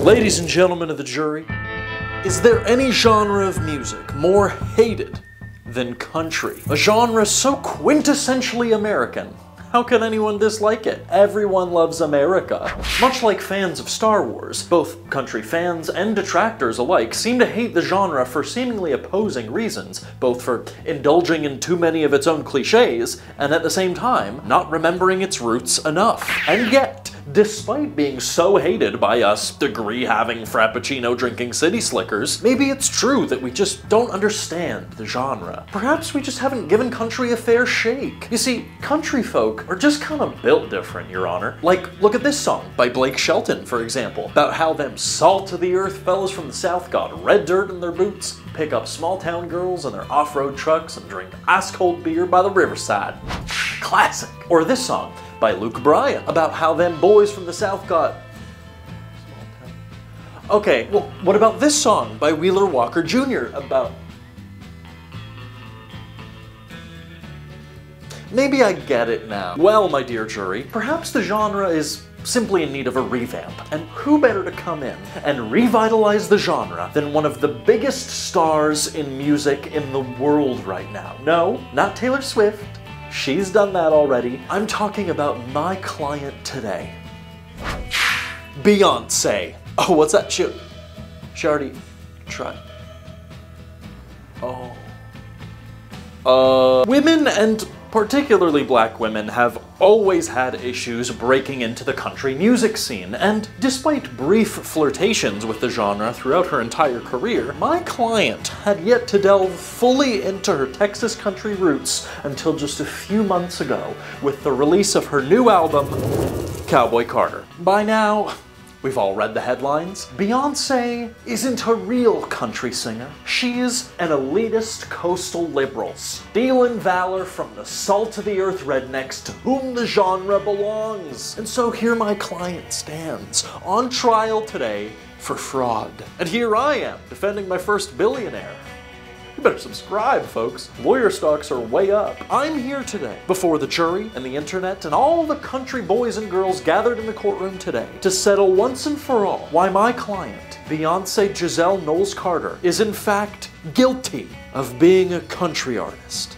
Ladies and gentlemen of the jury, is there any genre of music more hated than country? A genre so quintessentially American. How can anyone dislike it? Everyone loves America. Much like fans of Star Wars, both country fans and detractors alike seem to hate the genre for seemingly opposing reasons, both for indulging in too many of its own cliches, and at the same time, not remembering its roots enough. And yet, despite being so hated by us degree-having, frappuccino-drinking city slickers, maybe it's true that we just don't understand the genre. Perhaps we just haven't given country a fair shake. You see, country folk are just kind of built different, Your Honor. Like, look at this song by Blake Shelton, for example, about how them salt-of-the-earth fellas from the South got red dirt in their boots, pick up small-town girls in their off-road trucks, and drink ice-cold beer by the riverside. Classic. Or this song by Luke Bryan, about how them boys from the South got... Okay, well, what about this song by Wheeler Walker Jr. about... Maybe I get it now. Well, my dear jury, perhaps the genre is simply in need of a revamp, and who better to come in and revitalize the genre than one of the biggest stars in music in the world right now? No, not Taylor Swift. She's done that already. I'm talking about my client today. Beyoncé. Oh, what's that? She already tried. Oh. Women, and particularly black women, have always had issues breaking into the country music scene, and despite brief flirtations with the genre throughout her entire career, my client had yet to delve fully into her Texas country roots until just a few months ago with the release of her new album, Cowboy Carter. By now, we've all read the headlines. Beyoncé isn't a real country singer. She is an elitist coastal liberal, stealing valor from the salt-of-the-earth rednecks to whom the genre belongs. And so here my client stands, on trial today for fraud. And here I am, defending my first billionaire. You better subscribe, folks. Lawyer stocks are way up. I'm here today, before the jury and the internet and all the country boys and girls gathered in the courtroom today, to settle once and for all why my client, Beyoncé Giselle Knowles Carter, is in fact guilty of being a country artist.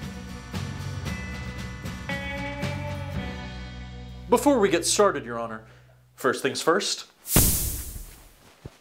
Before we get started, Your Honor, first things first.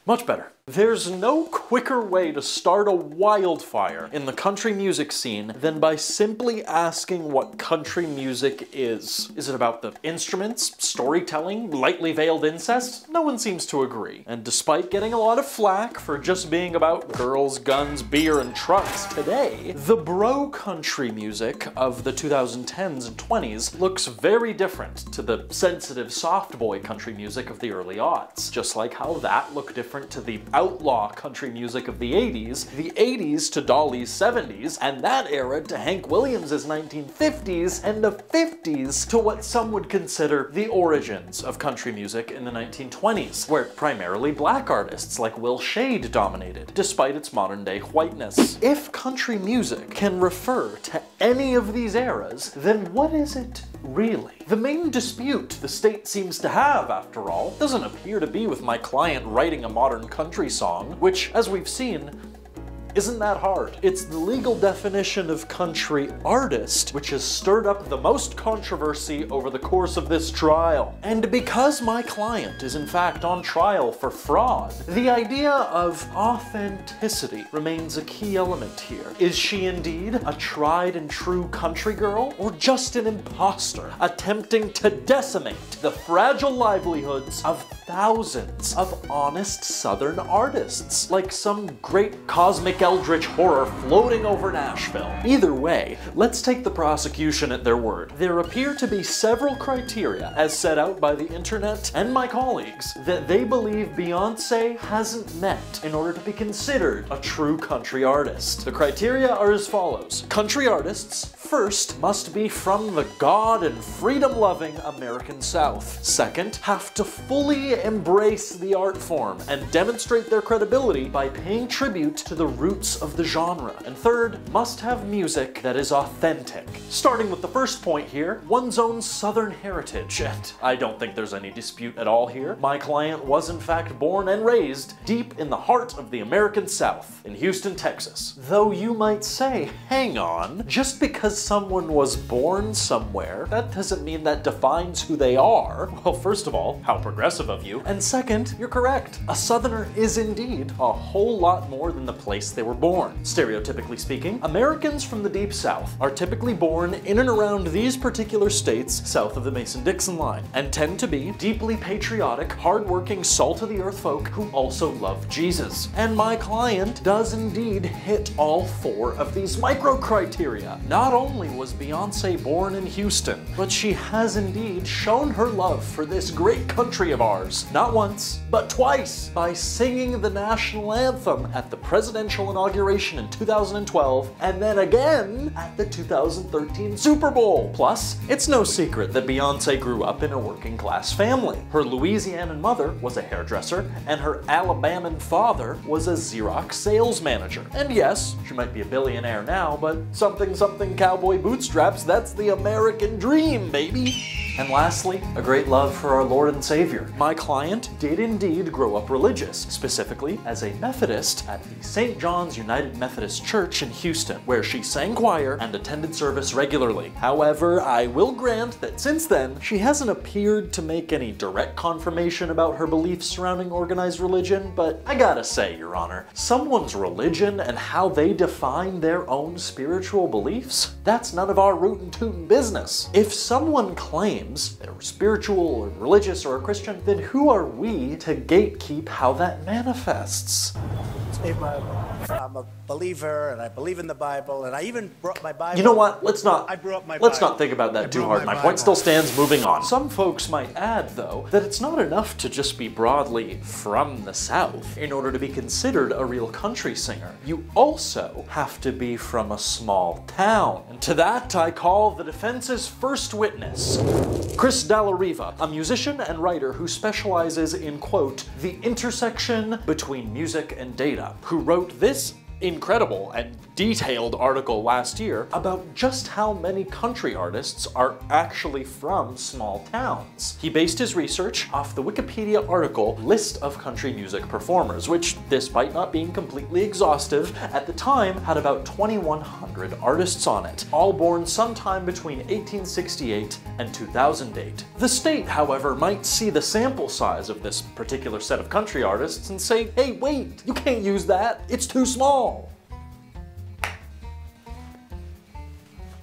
Much better. There's no quicker way to start a wildfire in the country music scene than by simply asking what country music is. Is it about the instruments, storytelling, lightly veiled incest? No one seems to agree. And despite getting a lot of flack for just being about girls, guns, beer, and trucks today, the bro country music of the 2010s and 20s looks very different to the sensitive soft boy country music of the early aughts. Just like how that looked different to the outlaw country music of the 80s to Dolly's 70s, and that era to Hank Williams' 1950s, and the 50s to what some would consider the origins of country music in the 1920s, where primarily black artists like Will Shade dominated, despite its modern-day whiteness. If country music can refer to any of these eras, then what is it really? The main dispute the state seems to have, after all, doesn't appear to be with my client writing a modern country song, which, as we've seen, isn't that hard. It's the legal definition of country artist, which has stirred up the most controversy over the course of this trial. And because my client is in fact on trial for fraud, the idea of authenticity remains a key element here. Is she indeed a tried and true country girl, or just an imposter attempting to decimate the fragile livelihoods of thousands of honest Southern artists, like some great cosmic eldritch horror floating over Nashville? Either way, let's take the prosecution at their word. There appear to be several criteria, as set out by the internet and my colleagues, that they believe Beyoncé hasn't met in order to be considered a true country artist. The criteria are as follows. Country artists, first, must be from the God and freedom-loving American South. Second, have to fully embrace the art form and demonstrate their credibility by paying tribute to the roots of the genre. And third, must have music that is authentic. Starting with the first point here, one's own Southern heritage, and I don't think there's any dispute at all here. My client was in fact born and raised deep in the heart of the American South, in Houston, Texas. Though you might say, hang on, just because someone was born somewhere, that doesn't mean that defines who they are. Well, first of all, how progressive of you, and second, you're correct. A Southerner is indeed a whole lot more than the place they were born. Stereotypically speaking, Americans from the Deep South are typically born in and around these particular states south of the Mason-Dixon line, and tend to be deeply patriotic, hardworking, salt-of-the-earth folk who also love Jesus. And my client does indeed hit all four of these micro-criteria. Not only was Beyoncé born in Houston, but she has indeed shown her love for this great country of ours, not once, but twice, by singing the national anthem at the presidential inauguration in 2012, and then again at the 2013 Super Bowl. Plus, it's no secret that Beyoncé grew up in a working-class family. Her Louisianan mother was a hairdresser, and her Alabaman father was a Xerox sales manager. And yes, she might be a billionaire now, but something cowboy bootstraps, that's the American dream, baby. And lastly, a great love for our Lord and Savior. My client did indeed grow up religious, specifically as a Methodist at the St. John's United Methodist Church in Houston, where she sang choir and attended service regularly. However, I will grant that since then, she hasn't appeared to make any direct confirmation about her beliefs surrounding organized religion, but I gotta say, Your Honor, someone's religion and how they define their own spiritual beliefs, that's none of our rootin' tootin' business. If someone claims they're spiritual or religious or a Christian, then who are we to gatekeep how that manifests? I'm a believer, and I believe in the Bible, and I even brought my Bible. You know what? Let's not Bible. think about that too hard. My point still stands. Moving on. Some folks might add, though, that it's not enough to just be broadly from the South in order to be considered a real country singer. You also have to be from a small town. And to that, I call the defense's first witness, dalla, a musician and writer who specializes in, quote, the intersection between music and data, who wrote this incredible and detailed article last year about just how many country artists are actually from small towns. He based his research off the Wikipedia article List of Country Music Performers, which, despite not being completely exhaustive, at the time had about 2,100 artists on it, all born sometime between 1868 and 2008. The state, however, might see the sample size of this particular set of country artists and say, hey, wait, you can't use that, it's too small.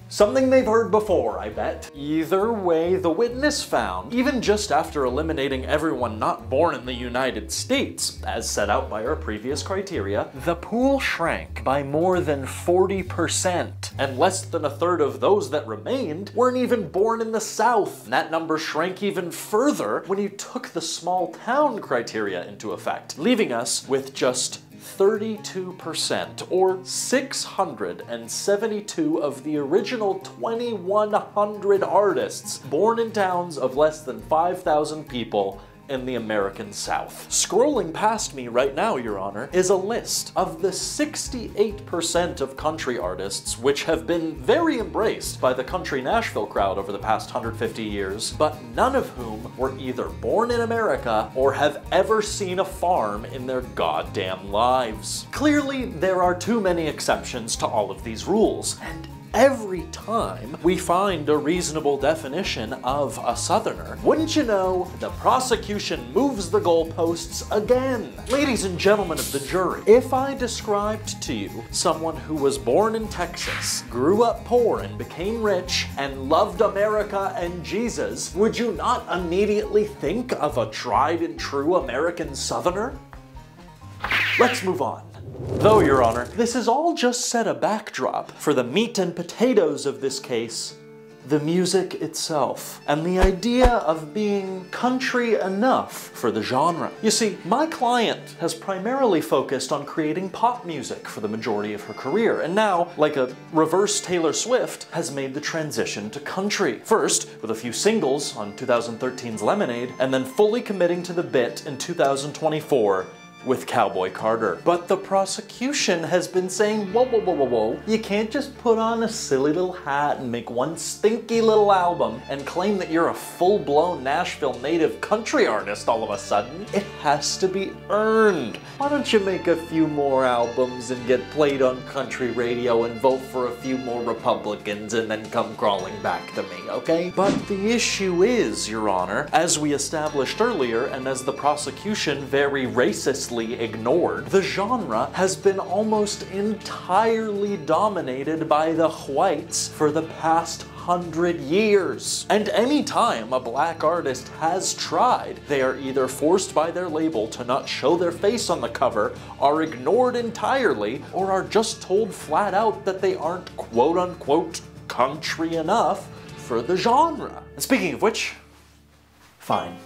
Something they've heard before, I bet. Either way, the witness found, even just after eliminating everyone not born in the United States, as set out by our previous criteria, the pool shrank by more than 40%. And less than a third of those that remained weren't even born in the South. And that number shrank even further when you took the small town criteria into effect, leaving us with just 32%, or 672 of the original 2,100 artists born in towns of less than 5,000 people in the American South. Scrolling past me right now, Your Honor, is a list of the 68% of country artists which have been very embraced by the country Nashville crowd over the past 150 years, but none of whom were either born in America or have ever seen a farm in their goddamn lives. Clearly, there are too many exceptions to all of these rules, and every time we find a reasonable definition of a Southerner, wouldn't you know, the prosecution moves the goalposts again. Ladies and gentlemen of the jury, if I described to you someone who was born in Texas, grew up poor and became rich, and loved America and Jesus, would you not immediately think of a tried and true American Southerner? Let's move on. Though, Your Honor, this is all just set a backdrop for the meat and potatoes of this case, the music itself, and the idea of being country enough for the genre. You see, my client has primarily focused on creating pop music for the majority of her career, and now, like a reverse Taylor Swift, has made the transition to country. First, with a few singles on 2013's Lemonade, and then fully committing to the bit in 2024 with Cowboy Carter. But the prosecution has been saying, whoa, whoa, whoa, whoa, whoa, you can't just put on a silly little hat and make one stinky little album and claim that you're a full-blown Nashville native country artist all of a sudden. It has to be earned. Why don't you make a few more albums and get played on country radio and vote for a few more Republicans and then come crawling back to me, okay? But the issue is, Your Honor, as we established earlier and as the prosecution very racistly ignored, the genre has been almost entirely dominated by the whites for the past 100 years. And any time a black artist has tried, they are either forced by their label to not show their face on the cover, are ignored entirely, or are just told flat out that they aren't quote-unquote country enough for the genre. And speaking of which, fine.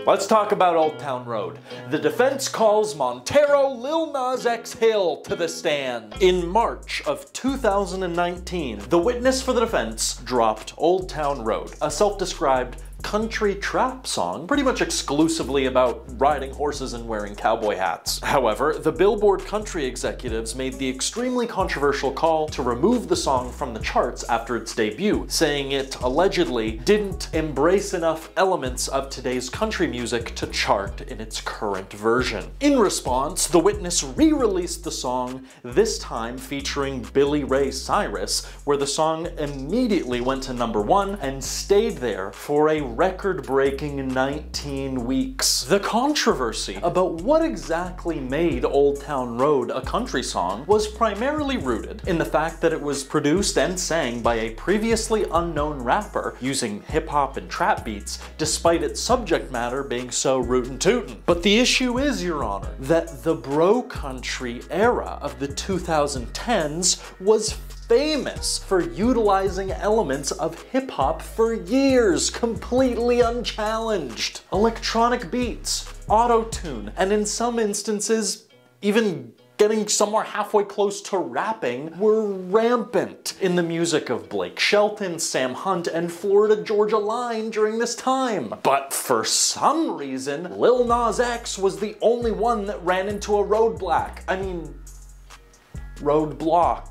Let's talk about Old Town Road. The defense calls Montero Lil Nas X Hill to the stand. In March of 2019, the witness for the defense dropped Old Town Road, a self-described country trap song, pretty much exclusively about riding horses and wearing cowboy hats. However, the Billboard country executives made the extremely controversial call to remove the song from the charts after its debut, saying it allegedly didn't embrace enough elements of today's country music to chart in its current version. In response, the witness re-released the song, this time featuring Billy Ray Cyrus, where the song immediately went to #1 and stayed there for a record-breaking 19 weeks. The controversy about what exactly made Old Town Road a country song was primarily rooted in the fact that it was produced and sang by a previously unknown rapper using hip-hop and trap beats, despite its subject matter being so rootin' tootin'. But the issue is, Your Honor, that the bro country era of the 2010s was famous for utilizing elements of hip-hop for years, completely unchallenged. Electronic beats, auto-tune, and in some instances, even getting somewhere halfway close to rapping were rampant in the music of Blake Shelton, Sam Hunt, and Florida Georgia Line during this time. But for some reason, Lil Nas X was the only one that ran into a roadblock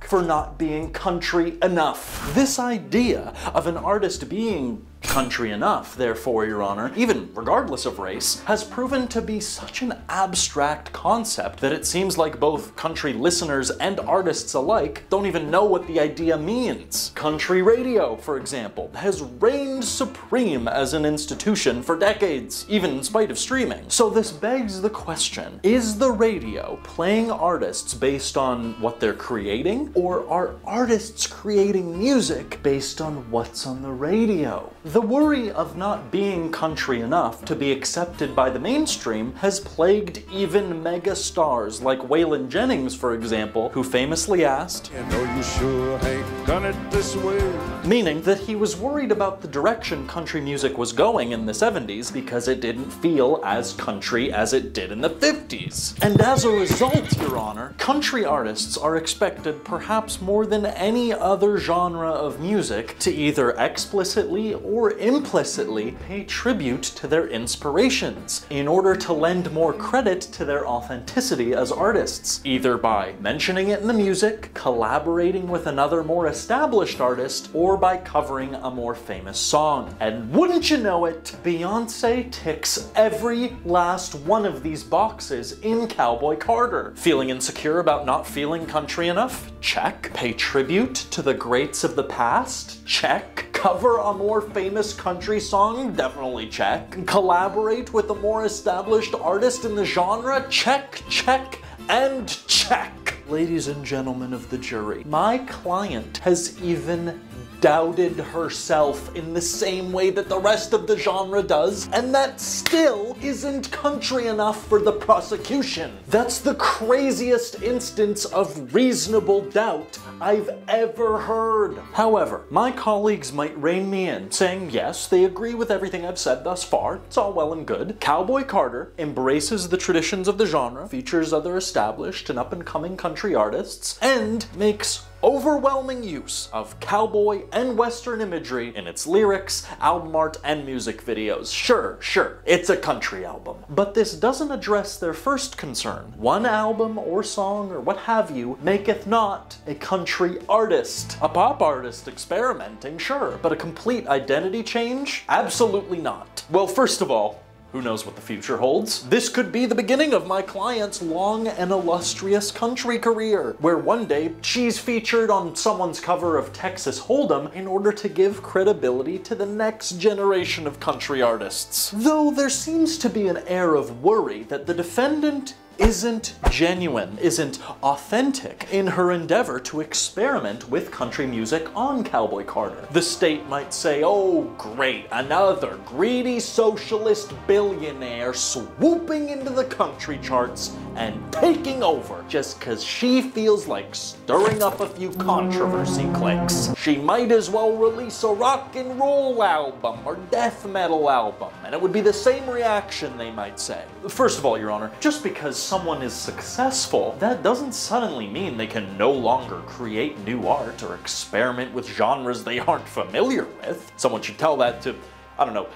for not being country enough. This idea of an artist being country enough, therefore, Your Honor, even regardless of race, has proven to be such an abstract concept that it seems like both country listeners and artists alike don't even know what the idea means. Country radio, for example, has reigned supreme as an institution for decades, even in spite of streaming. So this begs the question, is the radio playing artists based on what they're creating, or are artists creating music based on what's on the radio? The worry of not being country enough to be accepted by the mainstream has plagued even mega stars like Waylon Jennings, for example, who famously asked, "You know you sure ain't done it this way," meaning that he was worried about the direction country music was going in the 70s because it didn't feel as country as it did in the 50s. And as a result, Your Honor, country artists are expected, perhaps more than any other genre of music, to either explicitly or implicitly pay tribute to their inspirations in order to lend more credit to their authenticity as artists, either by mentioning it in the music, collaborating with another more established artist, or by covering a more famous song. And wouldn't you know it, Beyoncé ticks every last one of these boxes in Cowboy Carter. Feeling insecure about not feeling country enough? Check. Pay tribute to the greats of the past? Check. Cover a more famous country song? Definitely check. Collaborate with a more established artist in the genre? Check, check, and check. Ladies and gentlemen of the jury, my client has even doubted herself in the same way that the rest of the genre does, and that still isn't country enough for the prosecution. That's the craziest instance of reasonable doubt I've ever heard. However, my colleagues might rein me in, saying yes, they agree with everything I've said thus far, it's all well and good. Cowboy Carter embraces the traditions of the genre, features other established and up-and-coming country artists, and makes overwhelming use of cowboy and western imagery in its lyrics, album art, and music videos. Sure, it's a country album. But this doesn't address their first concern. One album or song or what have you maketh not a country artist. A pop artist experimenting, sure, but a complete identity change? Absolutely not. Well, first of all, who knows what the future holds? This could be the beginning of my client's long and illustrious country career, where one day she's featured on someone's cover of Texas Hold'em in order to give credibility to the next generation of country artists. Though there seems to be an air of worry that the defendant isn't genuine, isn't authentic in her endeavor to experiment with country music on Cowboy Carter. The state might say, oh great, another greedy socialist billionaire swooping into the country charts and taking over just cause she feels like stirring up a few controversy clicks. She might as well release a rock and roll album or death metal album, and it would be the same reaction, they might say. First of all, Your Honor, just because someone is successful, that doesn't suddenly mean they can no longer create new art or experiment with genres they aren't familiar with. Someone should tell that to, I don't know,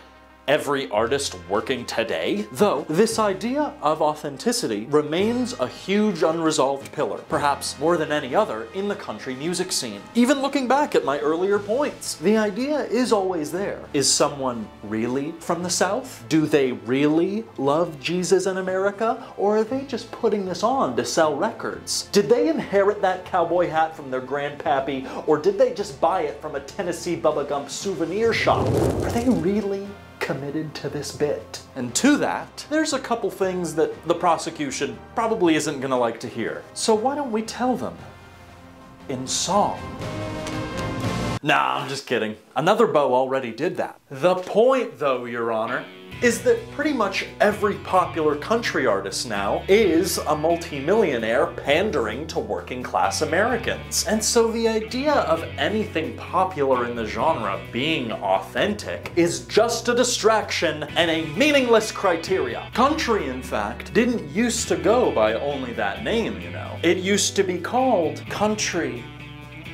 every artist working today. Though, this idea of authenticity remains a huge unresolved pillar, perhaps more than any other in the country music scene. Even looking back at my earlier points, the idea is always there. Is someone really from the South? Do they really love Jesus and America? Or are they just putting this on to sell records? Did they inherit that cowboy hat from their grandpappy, or did they just buy it from a Tennessee Bubba Gump souvenir shop? Are they really committed to this bit? And to that, there's a couple things that the prosecution probably isn't gonna like to hear. So why don't we tell them in song? Nah, I'm just kidding. Another beau already did that. The point though, Your Honor, is that pretty much every popular country artist now is a multi-millionaire pandering to working class Americans. And so the idea of anything popular in the genre being authentic is just a distraction and a meaningless criteria. Country, in fact, didn't used to go by only that name, you know. It used to be called country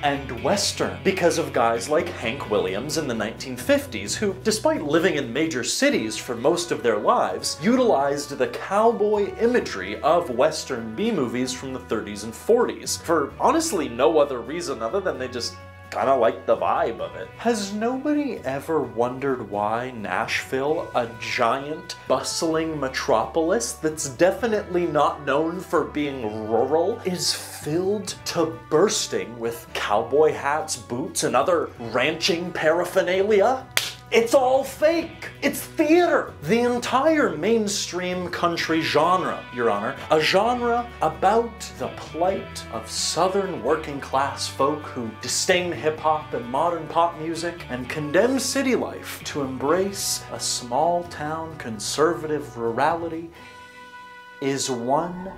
and western because of guys like Hank Williams in the 1950s who, despite living in major cities for most of their lives, utilized the cowboy imagery of western B-movies from the 30s and 40s for honestly no other reason other than they just kinda like the vibe of it. Has nobody ever wondered why Nashville, a giant, bustling metropolis that's definitely not known for being rural, is filled to bursting with cowboy hats, boots, and other ranching paraphernalia? It's all fake. It's theater. The entire mainstream country genre, Your Honor, a genre about the plight of Southern working class folk who disdain hip-hop and modern pop music and condemn city life to embrace a small-town conservative rurality, is one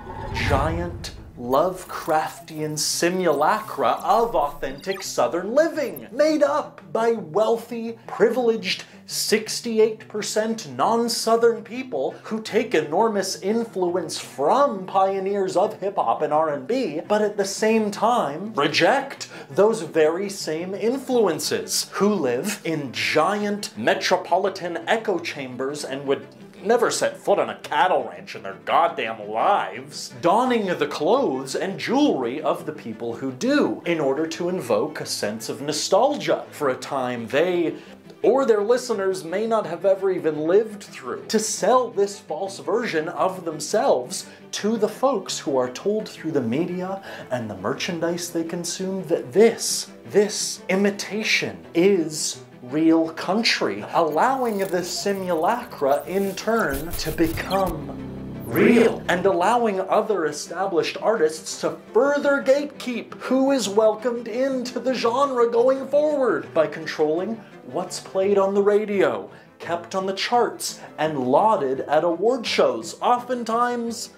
giant Lovecraftian simulacra of authentic Southern living, made up by wealthy, privileged 68% non-Southern people who take enormous influence from pioneers of hip-hop and R&B, but at the same time reject those very same influences, who live in giant metropolitan echo chambers and would never set foot on a cattle ranch in their goddamn lives, donning the clothes and jewelry of the people who do, in order to invoke a sense of nostalgia for a time they or their listeners may not have ever even lived through, to sell this false version of themselves to the folks who are told through the media and the merchandise they consume that this imitation is real country, allowing the simulacra in turn to become real, and allowing other established artists to further gatekeep who is welcomed into the genre going forward by controlling what's played on the radio, kept on the charts, and lauded at award shows, oftentimes,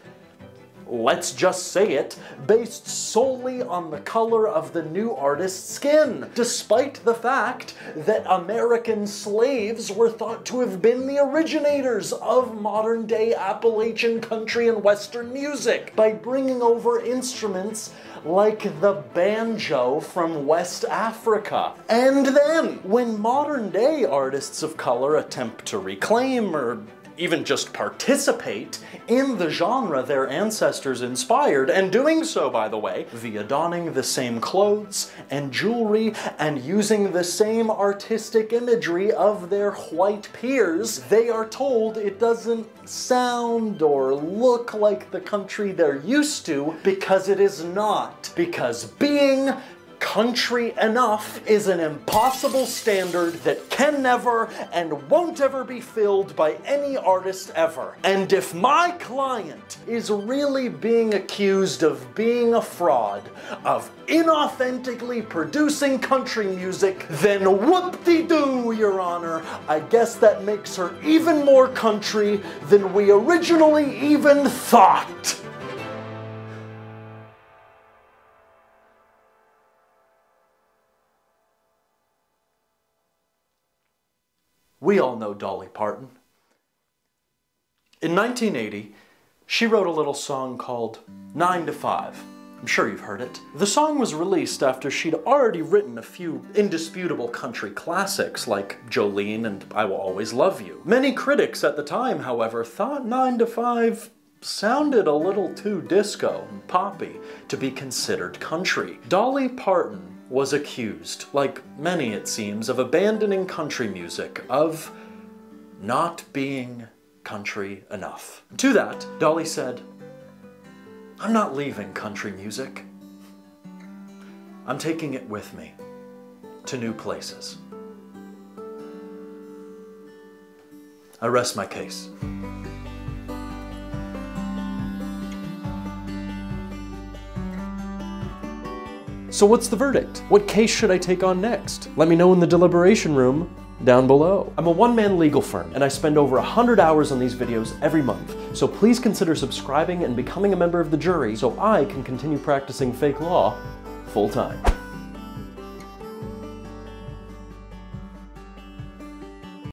let's just say it, based solely on the color of the new artist's skin, despite the fact that American slaves were thought to have been the originators of modern-day Appalachian country and Western music by bringing over instruments like the banjo from West Africa. And then, when modern-day artists of color attempt to reclaim or even just participate in the genre their ancestors inspired, and doing so, by the way, via donning the same clothes and jewelry and using the same artistic imagery of their white peers, they are told it doesn't sound or look like the country they're used to because it is not. Because being country enough is an impossible standard that can never and won't ever be filled by any artist ever. And if my client is really being accused of being a fraud, of inauthentically producing country music, then whoop-de-doo, Your Honor. I guess that makes her even more country than we originally even thought. We all know Dolly Parton. In 1980, she wrote a little song called 9 to 5. I'm sure you've heard it. The song was released after she'd already written a few indisputable country classics like Jolene and I Will Always Love You. Many critics at the time, however, thought 9 to 5 sounded a little too disco and poppy to be considered country. Dolly Parton was accused, like many it seems, of abandoning country music, of not being country enough. To that, Dolly said, "I'm not leaving country music. I'm taking it with me to new places." I rest my case. So what's the verdict? What case should I take on next? Let me know in the deliberation room down below. I'm a one-man legal firm, and I spend over 100 hours on these videos every month, so please consider subscribing and becoming a member of the jury so I can continue practicing fake law full-time.